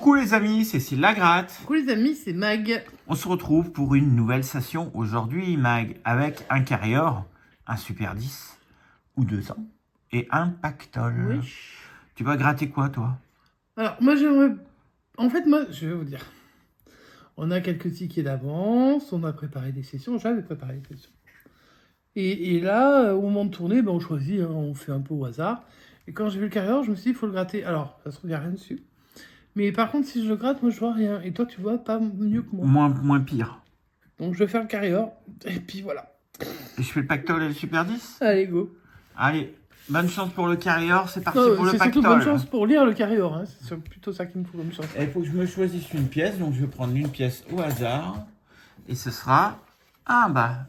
Coucou les amis, c'est Cécile Lagratte. Coucou les amis, c'est Mag. On se retrouve pour une nouvelle session aujourd'hui, Mag, avec un carrière, un Super 10 ou 2 ans et un pactole. Oui. Tu vas gratter quoi, toi? Alors, moi j'aimerais... En fait, moi, je vais vous dire. On a quelques tickets d'avance, on a préparé des sessions, j'avais préparé des sessions. Et là, au moment de tourner, ben, on choisit, hein, on fait un peu au hasard. Et quand j'ai vu le carrière, je me suis dit, il faut le gratter. Alors, ça se trouve, il n'y a rien dessus. Mais par contre, si je le gratte, moi, je vois rien. Et toi, tu vois pas mieux que moi. Moins pire. Donc, je vais faire le carrière. Et puis, voilà. Et je fais le pactole et le Super 10? Allez, go. Allez, bonne chance pour le carrière, c'est parti Non, pour le c'est pactole. surtout bonne chance pour lire le carrière. Hein. C'est plutôt ça qu'il me faut comme chance. Il faut que je me choisisse une pièce, donc je vais prendre une pièce au hasard. Et ce sera... Ah bah...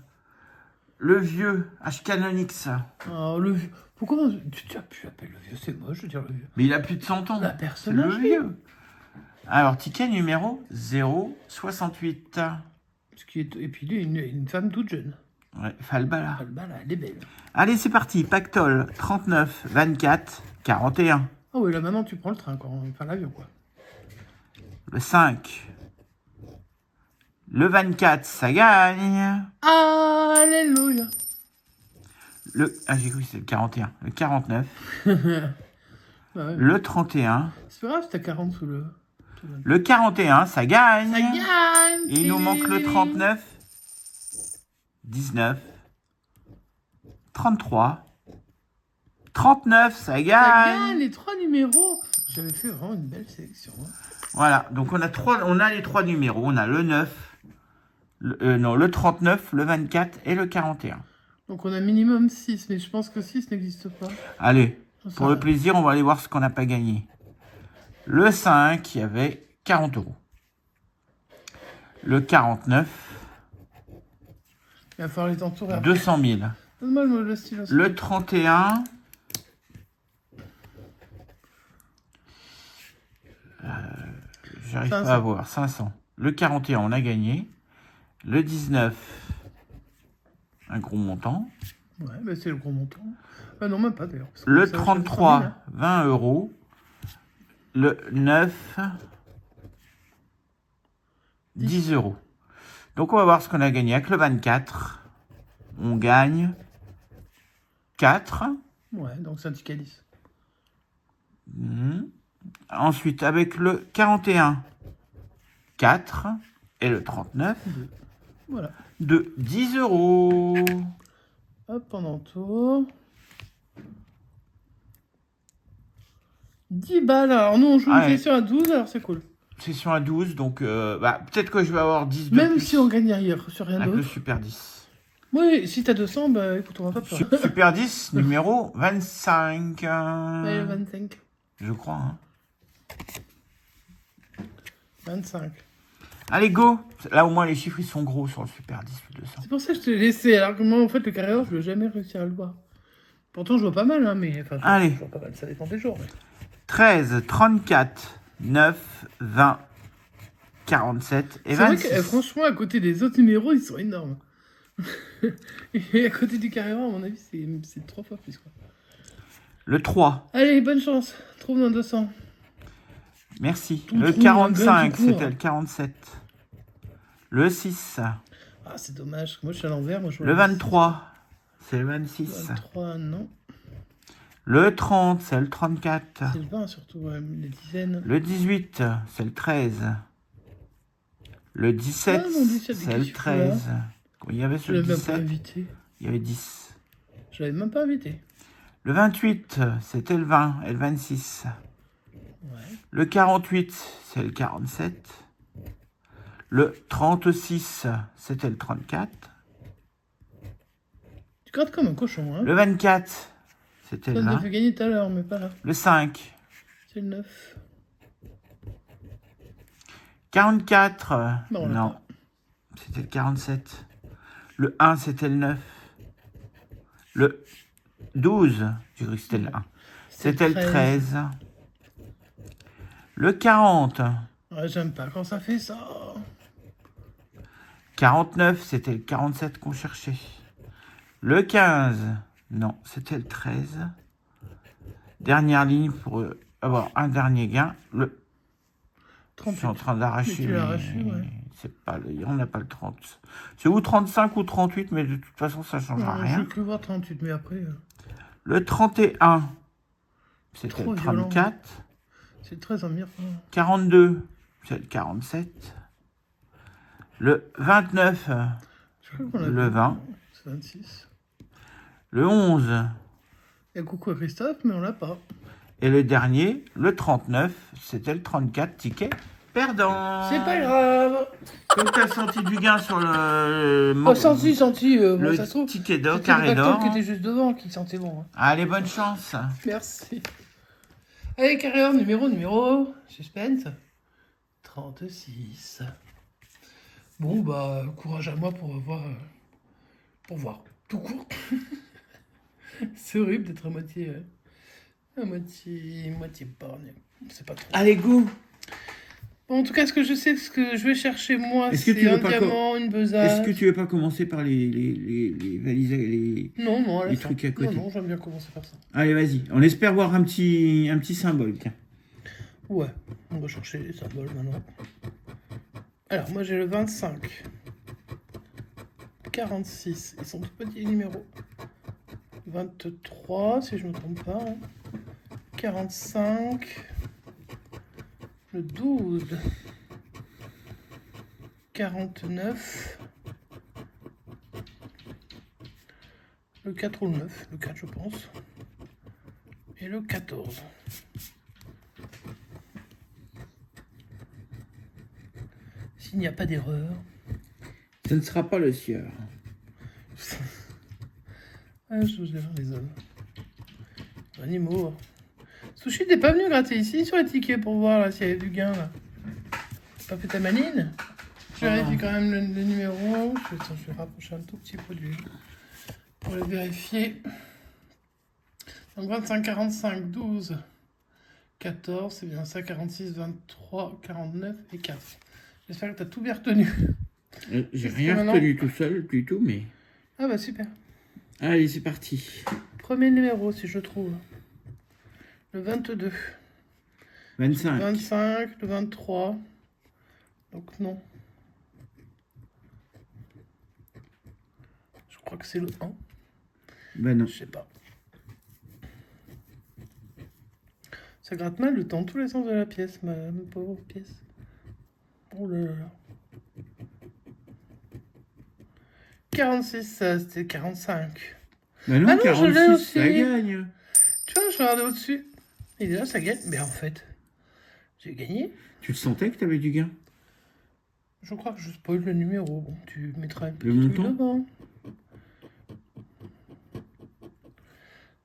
Le vieux H-Canonix. Alors, le vieux. Pourquoi tu as pu appeler le vieux? C'est moche de dire le vieux. Mais il a plus de 100 ans. La C'est personne le âgée. vieux. Alors, ticket numéro 068. Et puis lui, une femme toute jeune. Ouais, Falbala. Falbala, elle est belle. Allez, c'est parti. Pactole 39, 24, 41. Ah oui, là maintenant tu prends le train, quoi. Enfin l'avion, quoi. Le 5. Le 24, ça gagne. Alléluia. J'ai cru que c'était le 41. Le 49. Bah ouais. Le 31. C'est pas grave si t'as 40 sous le... Le 41, ça gagne. Ça gagne. Et il nous manque le 39. 19. 33. 39, ça Ça gagne. gagne les 3 numéros. J'avais fait vraiment une belle sélection. Hein. Voilà, donc on a les 3 numéros. On a le 9, le 39, le 24 et le 41. Donc on a minimum 6, mais je pense que 6 n'existe pas. Allez, Ça pour va. le plaisir, on va aller voir ce qu'on n'a pas gagné. Le 5, il y avait 40 euros. Le 49, Il va falloir les t'entourer après. 200 000. Donne-moi le stylo. Le 31, j'arrive pas 500. à voir, 500. Le 41, on a gagné. Le 19, un gros montant. Ouais, bah c'est le gros montant. Ah non, même pas d'ailleurs. parce que Le ça, ça fait 33, 100 000, hein. 20 euros. Le 9, 10 euros. Donc, on va voir ce qu'on a gagné avec le 24. On gagne 4. Ouais, donc c'est un ticket 10. Ensuite, avec le 41, 4. Et le 39, Voilà. de 10 euros. Hop, pendant tour. 10 balles. Alors nous, on joue une Ouais. session à 12, alors c'est cool. Session à 12, donc peut-être que je vais avoir 10 de Même plus si on gagne hier sur rien avec le d'autre. Super 10. Oui, si t'as 200, bah écoute, on va pas peur. Super 10, numéro 25. Allez, 25. Je crois. Hein. 25. Allez, go. Là, au moins, les chiffres, ils sont gros sur le Super 10 ou 200. C'est pour ça que je te l'ai laissé, alors que moi, en fait, le carrière, je vais jamais réussir à le voir. Pourtant, je vois pas mal, hein, mais... Enfin, Allez. je vois pas mal, ça dépend des jours. Mais... 13, 34, 9, 20, 47 et C'est vrai 26. que, franchement, à côté des autres numéros, ils sont énormes. Et à côté du carrière, à mon avis, c'est 3 fois plus, quoi. Le 3, Allez, bonne chance. Trouve dans 200. merci. Tout Le trou, 45, un gars qui court. c'était le 47. Le 6, Ah, c'est dommage. Moi, je suis à l'envers. Moi, je vois le 23, c'est le 26. 23, non. Le 30, c'est le 34. C'est le 20, surtout, ouais, les dizaines. Le 18, c'est le 13. Le 17, Ah, mon 17, c'est le qu'est-ce que tu fous, 13. Il y avait Je sur le l'avais même pas 17, invité. il y avait 10. Je l'avais même pas invité. Le 28, c'était le 20 et le 26. Ouais. Le 48, c'est le 47. Le 36, c'était le 34. Tu grattes comme un cochon, hein. Le 24, c'était le Ça, je l'ai 20. fait gagner tout à l'heure, mais pas là. Le 5, C'est le 9. 44, Non, on l'a non, pas. c'était le 47. Le 1, c'était le 9. Le 12, j'ai cru que c'était le 1. C'était le 13. Le 40, Ouais, j'aime pas quand ça fait ça. 49, c'était le 47 qu'on cherchait. Le 15, non, c'était le 13. Dernière ligne pour avoir un dernier gain. Le Je suis en train d'arracher. Mais tu l'as arraché, ouais. C'est pas on n'a pas le 30. C'est ou 35 ou 38, mais de toute façon, ça ne changera Non, rien. j'ai cru voir 38, mais après... Le 31, c'était Trop le violent. 34. C'est très emmerdant. 42, c'est le 47. Le 29, Je crois qu'on l'a le vu. 20. C'est 26. Le 11 Il y a coucou à Christophe, mais on l'a pas. et le dernier, le 39, c'était le 34, ticket perdant. C'est pas grave. Comme tu as senti du gain sur le... Oh, senti. Bon, le ça se trouve. ticket d'or, C'était carré le d'or. pactole qui était juste devant qui sentait bon. Hein. Allez, bonne chance. Merci. Allez, carré d'or, numéro. Suspense. 36. Bon, bah, courage à moi pour voir. Tout court. C'est horrible d'être à moitié borgne. C'est pas trop. Allez, go. Bon, en tout cas, ce que je vais chercher, moi, Est-ce que tu c'est veux un pas diamant, une besace. Est-ce que tu veux pas commencer par les valises, Non, à la les fin. trucs à côté? Non, j'aime bien commencer par ça. Allez, vas-y. On espère voir un petit symbole, tiens. Ouais, on va chercher les symboles maintenant. Alors, moi, j'ai le 25. 46, ils sont tout petits les numéros. 23, si je ne me trompe pas. 45. Le 12. 49. Le 4 ou le 9. Le 4, je pense. Et le 14. S'il n'y a pas d'erreur. Ce ne sera pas le sieur. Ah, je vous aime, les hommes. Animaux. Sushi, t'es pas venu gratter ici sur les tickets pour voir là s'il y avait du gain là. T'as pas fait ta manine? Je vérifie quand même le numéro. Je vais rapprocher un tout petit peu pour le vérifier. Donc 25, 45, 12, 14, c'est bien ça, 46, 23, 49 et 4. J'espère que t'as tout bien retenu. J'ai rien retenu tout seul, du tout, mais... Ah bah super. Allez, c'est parti. Premier numéro, si je trouve. Le 22. 25. Le 25, le 23. Donc non. Je crois que c'est le 1. Ben non. Je sais pas. Ça gratte mal le temps, tous les sens de la pièce, ma pauvre pièce. Oh là là. 46, ça, c'était 45. Ben non, Ah non, je l'ai 46, aussi. ça gagne. Tu vois, je regardais au-dessus. Et déjà, ça gagne. Mais en fait, j'ai gagné. Tu le sentais que tu avais du gain? Je crois que je spoil le numéro. Bon, tu mettras un petit Le truc montant devant.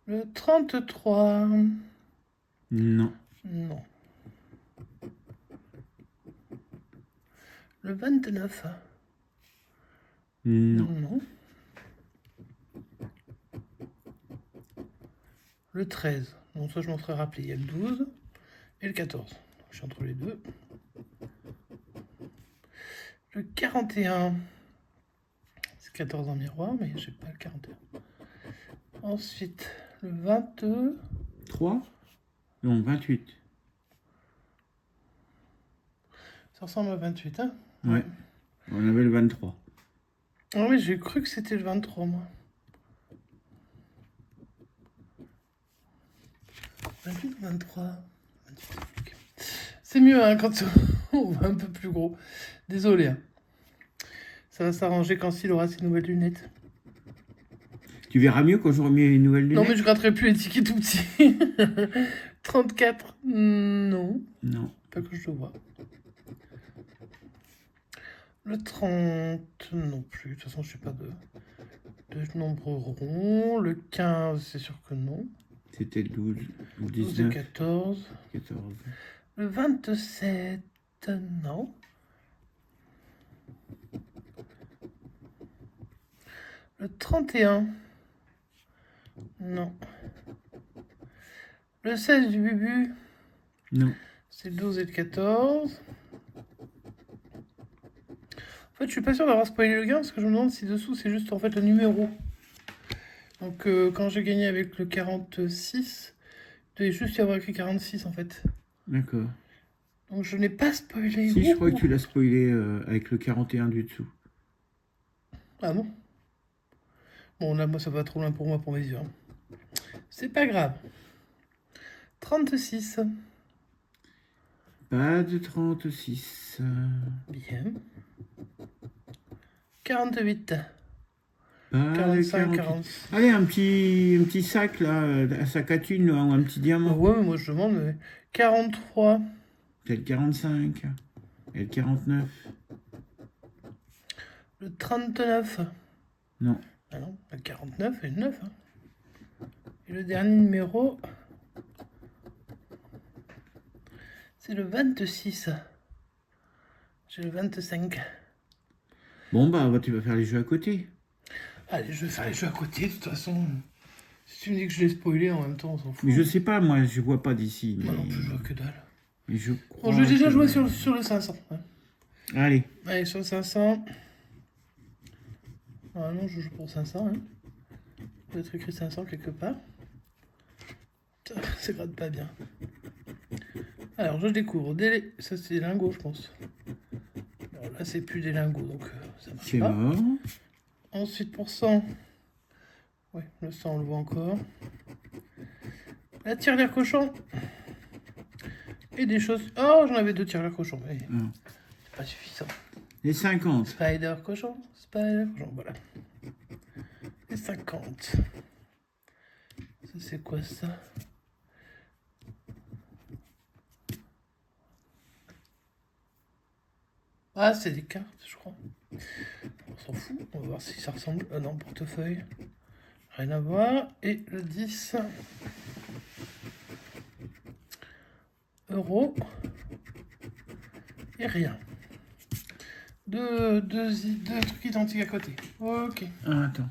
Le 33. Non. Non. Le 29. Non. Non. Le 13. Bon, ça, je m'en serais rappelé. Il y a le 12 et le 14. Donc, je suis entre les deux. Le 41. C'est 14 en miroir, mais je n'ai pas le 41. Ensuite, le 22. 3? Non, 28. Ça ressemble à 28, hein? Ouais. On avait le 23. Ah oui, j'ai cru que c'était le 23, moi. 28 ou 23? 28, ok. C'est mieux, hein, quand on va un peu plus gros. Désolé, hein. Ça va s'arranger quand il aura ses nouvelles lunettes. Tu verras mieux quand j'aurai mis une nouvelle lunette? Non, mais je gratterai plus les tickets tout petits. 34, non. Non. Pas que je le vois. Le 30, non plus. De toute façon, je sais pas de nombre rond. Le 15, c'est sûr que non. C'était le 12. Le 12 et 19. 14. 14. Le 27, non. Le 31, non. Le 16 du Bubu, Non. c'est le 12 et le 14. En fait, je suis pas sûr d'avoir spoilé le gain parce que je me demande si dessous c'est juste en fait le numéro. Donc quand j'ai gagné avec le 46, il devait juste y avoir écrit 46 en fait. D'accord. Donc je n'ai pas spoilé. Si, je crois que tu l'as spoilé avec le 41 du dessous. Ah bon? Bon, là, moi, ça va trop loin pour moi, pour mes yeux. Hein. C'est pas grave. 36. Pas de 36. Bien. 48. Pas 45, de 46. Allez, un petit sac, là, un sac à thunes, là, ou un petit diamant. Ouais, mais moi, je demande. Mais... 43. C'est le 45. Et le 49. Le 39. Non. Ah non, le 49 et le 9. Hein. Et le dernier numéro, c'est le 26. J'ai le 25. Bon, bah, tu vas faire les jeux à côté. Allez, je vais faire les jeux à côté, de toute façon. Si tu me dis que je l'ai spoilé en même temps, on s'en fout. Mais je sais pas, moi, je vois pas d'ici. Moi Mais... non plus, je vois que dalle. Mais je crois Bon, je vais déjà que- jouer sur le 500. Hein. Allez. Allez, sur le 500. Normalement, je joue pour 500. Hein. Il doit être écrit 500 quelque part. Ça gratte pas bien. Alors, je découvre. Ça, c'est des lingots, je pense. Alors là, c'est plus des lingots, donc ça marche C'est pas. mort. Ensuite, pour 100. Ouais, le 100, on le voit encore. La tirelire cochon. Et des choses... Oh, j'en avais 2 tirelires cochon. Mais c'est pas suffisant. Les 50. Spider cochon. Spider cochon, voilà. Les 50. Ça, c'est quoi, ça? Ah, c'est des cartes, je crois. On s'en fout. On va voir si ça ressemble. Ah non, portefeuille. Rien à voir. Et le 10. Euros. Et rien. Deux trucs identiques à côté. Ok. Ah, attends.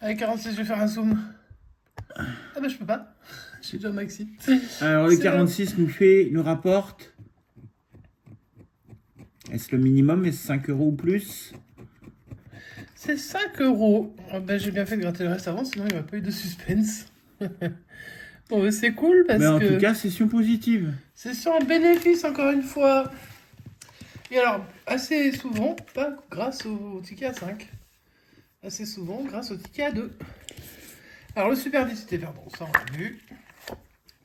Avec 46, je vais faire un zoom. Ah bah je peux pas. J'ai déjà maxi. Alors, le C'est 46 nous rapporte. Est-ce le minimum? Est-ce 5 euros ou plus? C'est 5 euros. Ah bah, j'ai bien fait de gratter le reste avant, sinon il n'y aurait pas eu de suspense. Bon, bah, c'est cool parce Mais en que tout cas, session positive. c'est sur un bénéfice encore une fois. Et alors, assez souvent, pas grâce au ticket à 5. Assez souvent grâce au ticket à 2. Alors, le Super 10 c'était perdant, ça on l'a vu.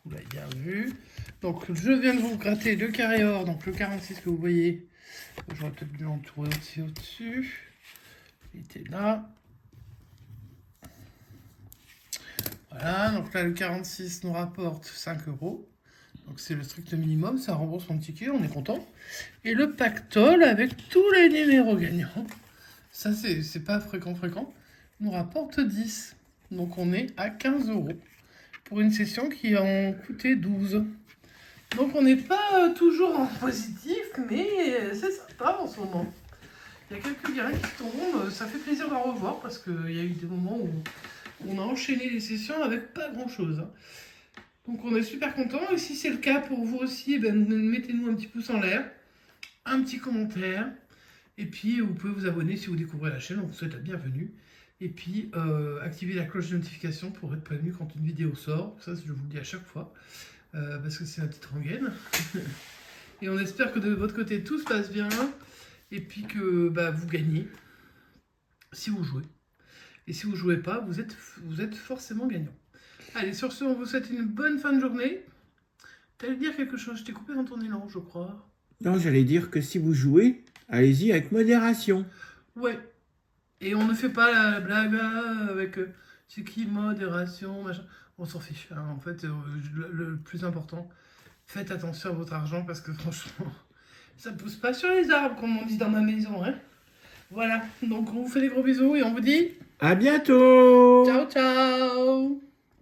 Vous l'avez bien vu. Donc, je viens de vous gratter le carré or, donc le 46 que vous voyez. J'aurais peut-être dû l'entourer aussi au-dessus. Il était là. Voilà, donc là, le 46 nous rapporte 5 euros. Donc, c'est le strict minimum, ça rembourse mon ticket, on est content. Et le pactole avec tous les numéros gagnants, ça, c'est pas fréquent, nous rapporte 10. Donc, on est à 15 euros pour une session qui en coûtait 12. Donc, on n'est pas toujours en positif, mais c'est sympa en ce moment. Il y a quelques gains qui tombent, ça fait plaisir d'en revoir parce qu'il y a eu des moments où on a enchaîné les sessions avec pas grand-chose. Donc on est super content. Et si c'est le cas pour vous aussi, mettez-nous un petit pouce en l'air, un petit commentaire. Et puis vous pouvez vous abonner si vous découvrez la chaîne, on vous souhaite la bienvenue. Et puis activez la cloche de notification pour être prévenu quand une vidéo sort. Ça, je vous le dis à chaque fois, parce que c'est ma petite rengaine. Et on espère que de votre côté tout se passe bien. Et puis que vous gagnez si vous jouez. Et si vous ne jouez pas, vous êtes forcément gagnant. Allez, sur ce, on vous souhaite une bonne fin de journée. T'allais dire quelque chose, je t'ai coupé dans ton élan, je crois. Non, j'allais dire que si vous jouez, allez-y avec modération. Ouais. Et on ne fait pas la blague avec c'est qui, modération, machin. On s'en fiche. Hein. En fait, le plus important, faites attention à votre argent parce que franchement, ça pousse pas sur les arbres, comme on dit dans ma maison. Hein. Voilà. Donc, on vous fait des gros bisous et on vous dit... À bientôt! Ciao, ciao!